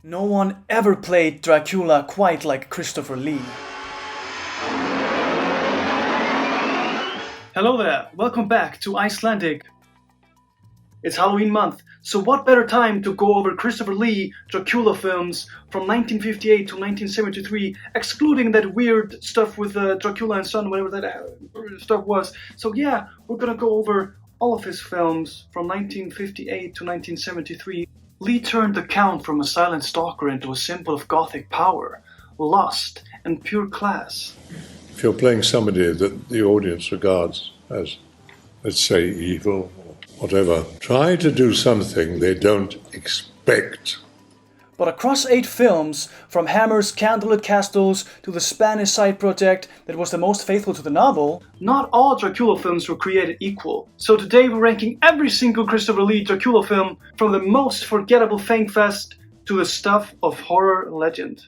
No one ever played Dracula quite like Christopher Lee. Hello there, welcome back to Icelandic. It's Halloween month, so what better time to go over Christopher Lee Dracula films from 1958 to 1973, excluding that weird stuff with Dracula and Son, whatever that stuff was. So yeah, we're gonna go over all of his films from 1958 to 1973. Lee turned the Count from a silent stalker into a symbol of Gothic power, lust, and pure class. If you're playing somebody that the audience regards as, let's say, evil or whatever, try to do something they don't expect. But across 8 films, from Hammer's Candlelit Castles to the Spanish side project that was the most faithful to the novel, not all Dracula films were created equal. So today we're ranking every single Christopher Lee Dracula film from the most forgettable fangfest to the stuff of horror legend.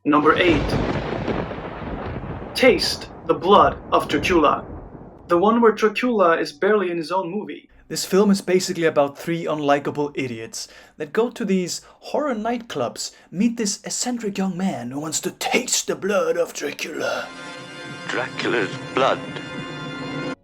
Number 8. Taste the Blood of Dracula. The one where Dracula is barely in his own movie. This film is basically about 3 unlikable idiots that go to these horror nightclubs, meet this eccentric young man who wants to taste the blood of Dracula. Dracula's blood.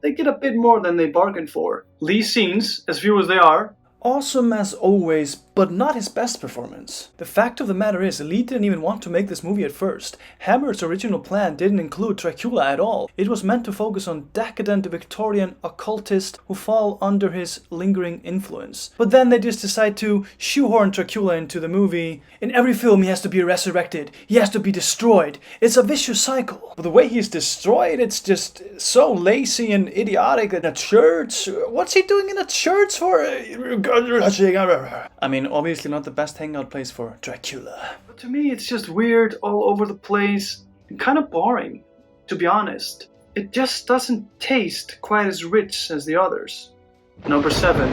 They get a bit more than they bargained for. Lee's scenes, as few as they are, awesome as always, but not his best performance. The fact of the matter is, Lee didn't even want to make this movie at first. Hammer's original plan didn't include Dracula at all. It was meant to focus on decadent Victorian occultists who fall under his lingering influence. But then they just decide to shoehorn Dracula into the movie. In every film he has to be resurrected, he has to be destroyed. It's a vicious cycle. But the way he's destroyed, it's just so lazy and idiotic. In a church? What's he doing in a church for? I mean, obviously not the best hangout place for Dracula. But to me, it's just weird, all over the place, and kind of boring, to be honest. It just doesn't taste quite as rich as the others. Number 7.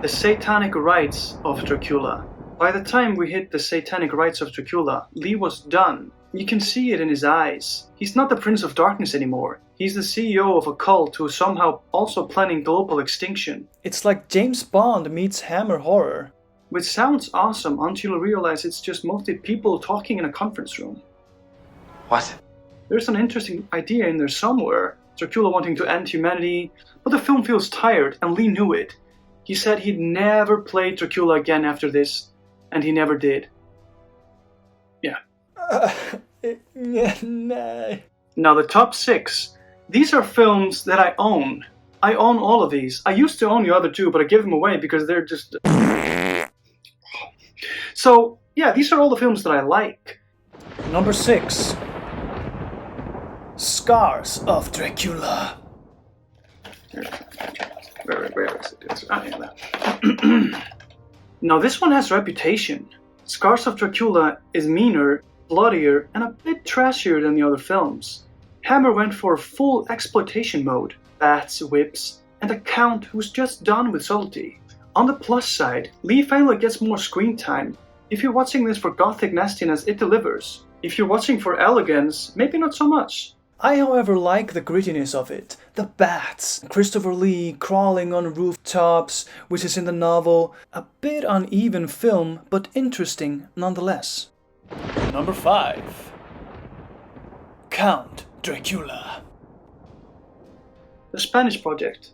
The Satanic Rites of Dracula. By the time we hit the Satanic Rites of Dracula, Lee was done. You can see it in his eyes. He's not the Prince of Darkness anymore. He's the CEO of a cult who is somehow also planning global extinction. It's like James Bond meets Hammer horror. Which sounds awesome until you realize it's just mostly people talking in a conference room. What? There's an interesting idea in there somewhere. Dracula wanting to end humanity, but the film feels tired and Lee knew it. He said he'd never play Dracula again after this, and he never did. Yeah. Now the top 6. These are films that I own. I own all of these. I used to own the other 2, but I gave them away because they're just... So, yeah, these are all the films that I like. Number 6. Scars of Dracula. Where is it? Ah, yeah, now this one has reputation. Scars of Dracula is meaner, bloodier, and a bit trashier than the other films. Hammer went for full exploitation mode, bats, whips, and a Count who's just done with subtlety. On the plus side, Lee finally gets more screen time. If you're watching this for Gothic nastiness, it delivers. If you're watching for elegance, maybe not so much. I, however, like the grittiness of it. The bats, Christopher Lee crawling on rooftops, which is in the novel. A bit uneven film, but interesting nonetheless. Number 5. Count Dracula. The Spanish project.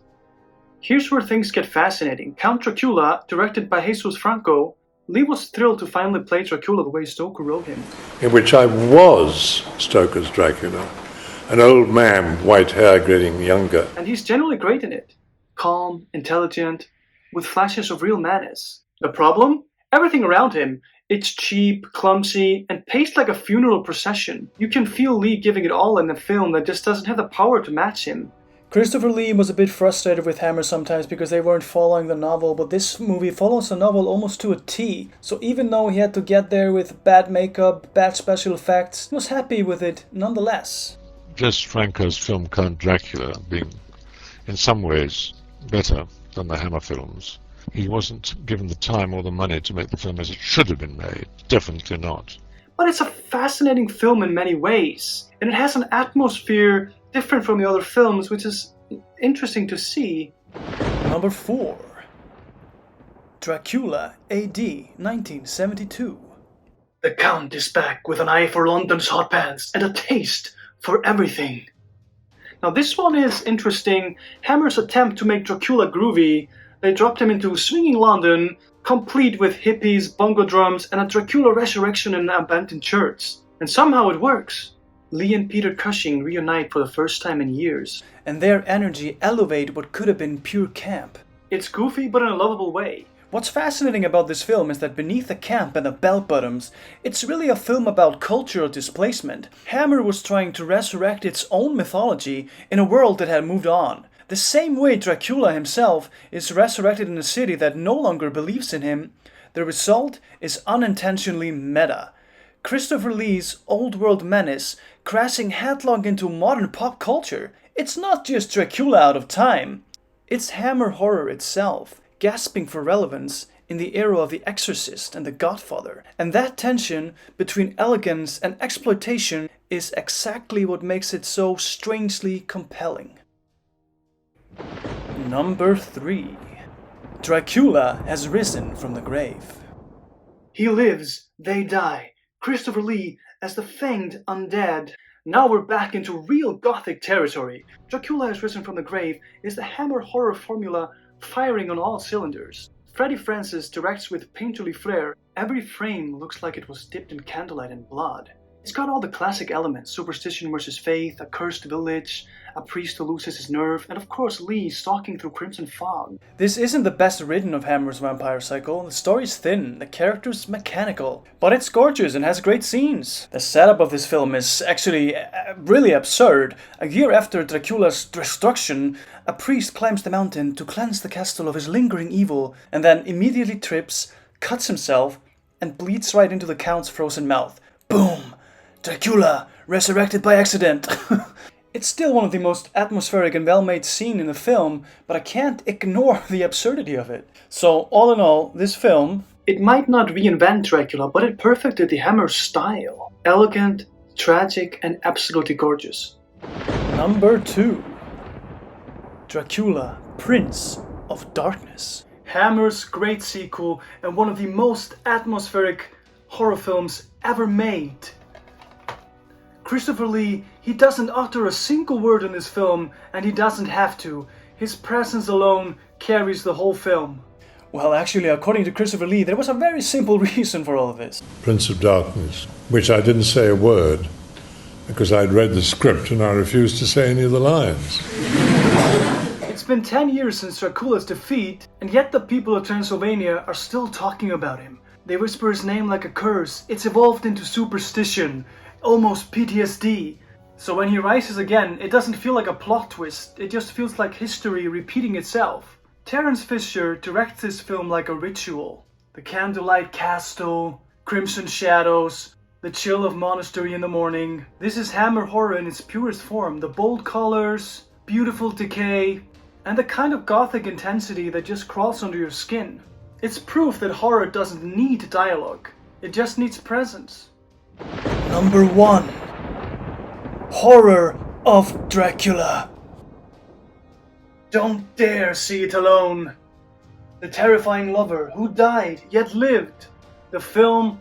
Here's where things get fascinating. Count Dracula, directed by Jesus Franco. Lee was thrilled to finally play Dracula the way Stoker wrote him. In which I was Stoker's Dracula, an old man, white hair getting younger. And he's generally great in it. Calm, intelligent, with flashes of real menace. The problem? Everything around him. It's cheap, clumsy, and paced like a funeral procession. You can feel Lee giving it all in a film that just doesn't have the power to match him. Christopher Lee was a bit frustrated with Hammer sometimes because they weren't following the novel, but this movie follows the novel almost to a T. So even though he had to get there with bad makeup, bad special effects, he was happy with it nonetheless. Just Franco's film Count Dracula being, in some ways, better than the Hammer films. He wasn't given the time or the money to make the film as it should have been made. Definitely not. But it's a fascinating film in many ways, and it has an atmosphere different from the other films, which is interesting to see. Number 4. Dracula A.D. 1972. The Count is back with an eye for London's hot pants and a taste for everything. Now this one is interesting. Hammer's attempt to make Dracula groovy, they dropped him into swinging London, complete with hippies, bongo drums, and a Dracula resurrection in an abandoned church. And somehow it works. Lee and Peter Cushing reunite for the first time in years. And their energy elevate what could have been pure camp. It's goofy, but in a lovable way. What's fascinating about this film is that beneath the camp and the bell-bottoms, it's really a film about cultural displacement. Hammer was trying to resurrect its own mythology in a world that had moved on. The same way Dracula himself is resurrected in a city that no longer believes in him. The result is unintentionally meta. Christopher Lee's old world menace crashing headlong into modern pop culture. It's not just Dracula out of time. It's Hammer horror itself, gasping for relevance in the era of The Exorcist and The Godfather. And that tension between elegance and exploitation is exactly what makes it so strangely compelling. Number 3. Dracula Has Risen from the Grave. He lives, they die. Christopher Lee as the fanged undead. Now we're back into real Gothic territory. Dracula Has Risen from the Grave is the Hammer horror formula firing on all cylinders. Freddie Francis directs with painterly flair. Every frame looks like it was dipped in candlelight and blood. It's got all the classic elements: superstition versus faith, a cursed village, a priest who loses his nerve, and of course Lee stalking through crimson fog. This isn't the best written of Hammer's vampire cycle. The story's thin, the character's mechanical, but it's gorgeous and has great scenes. The setup of this film is actually really absurd. A year after Dracula's destruction, a priest climbs the mountain to cleanse the castle of his lingering evil, and then immediately trips, cuts himself, and bleeds right into the Count's frozen mouth. Boom! Dracula, resurrected by accident. It's still one of the most atmospheric and well-made scenes in the film, but I can't ignore the absurdity of it. So, all in all, this film... It might not reinvent Dracula, but it perfected the Hammer style. Elegant, tragic, and absolutely gorgeous. Number 2. Dracula, Prince of Darkness. Hammer's great sequel and one of the most atmospheric horror films ever made. Christopher Lee, he doesn't utter a single word in this film, and he doesn't have to. His presence alone carries the whole film. Well, actually, according to Christopher Lee, there was a very simple reason for all of this. Prince of Darkness, which I didn't say a word because I'd read the script and I refused to say any of the lines. It's been 10 years since Dracula's defeat, and yet the people of Transylvania are still talking about him. They whisper his name like a curse. It's evolved into superstition, almost PTSD. So when he rises again, it doesn't feel like a plot twist. It just feels like history repeating itself. Terence Fisher directs this film like a ritual. The candlelight castle, crimson shadows, the chill of monastery in the morning. This is Hammer horror in its purest form. The bold colors, beautiful decay, and the kind of gothic intensity that just crawls under your skin. It's proof that horror doesn't need dialogue. It just needs presence. Number 1. Horror of Dracula. Don't dare see it alone. The terrifying lover who died yet lived. The film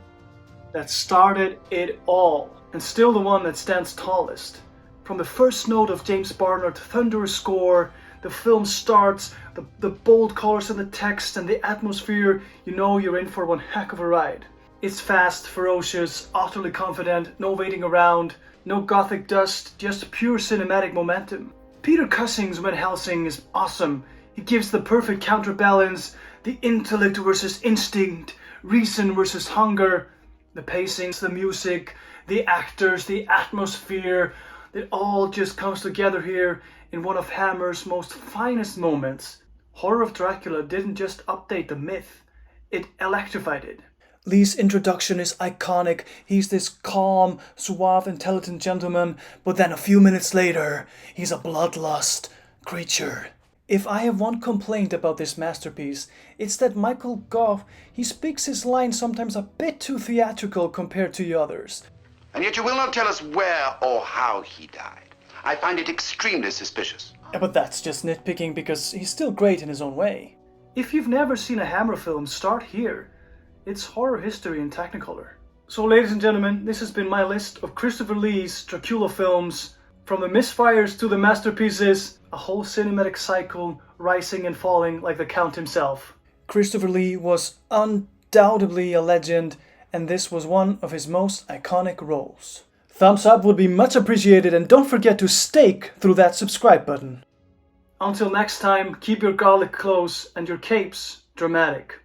that started it all, and still the one that stands tallest. From the first note of James Barnard's thunderous score, the film starts, the bold colors in the text and the atmosphere, you know you're in for one heck of a ride. It's fast, ferocious, utterly confident, no waiting around, no gothic dust, just pure cinematic momentum. Peter Cushing's Van Helsing is awesome. He gives the perfect counterbalance, the intellect versus instinct, reason versus hunger, the pacings, the music, the actors, the atmosphere. It all just comes together here in one of Hammer's most finest moments. Horror of Dracula didn't just update the myth, it electrified it. Lee's introduction is iconic. He's this calm, suave, intelligent gentleman, but then a few minutes later, he's a bloodlust creature. If I have one complaint about this masterpiece, it's that Michael Gough, he speaks his lines sometimes a bit too theatrical compared to the others. And yet you will not tell us where or how he died. I find it extremely suspicious. But that's just nitpicking because he's still great in his own way. If you've never seen a Hammer film, start here. It's horror history in Technicolor. So ladies and gentlemen, this has been my list of Christopher Lee's Dracula films. From the misfires to the masterpieces, a whole cinematic cycle rising and falling like the Count himself. Christopher Lee was undoubtedly a legend, and this was one of his most iconic roles. Thumbs up would be much appreciated, and don't forget to stake through that subscribe button. Until next time, keep your garlic close and your capes dramatic.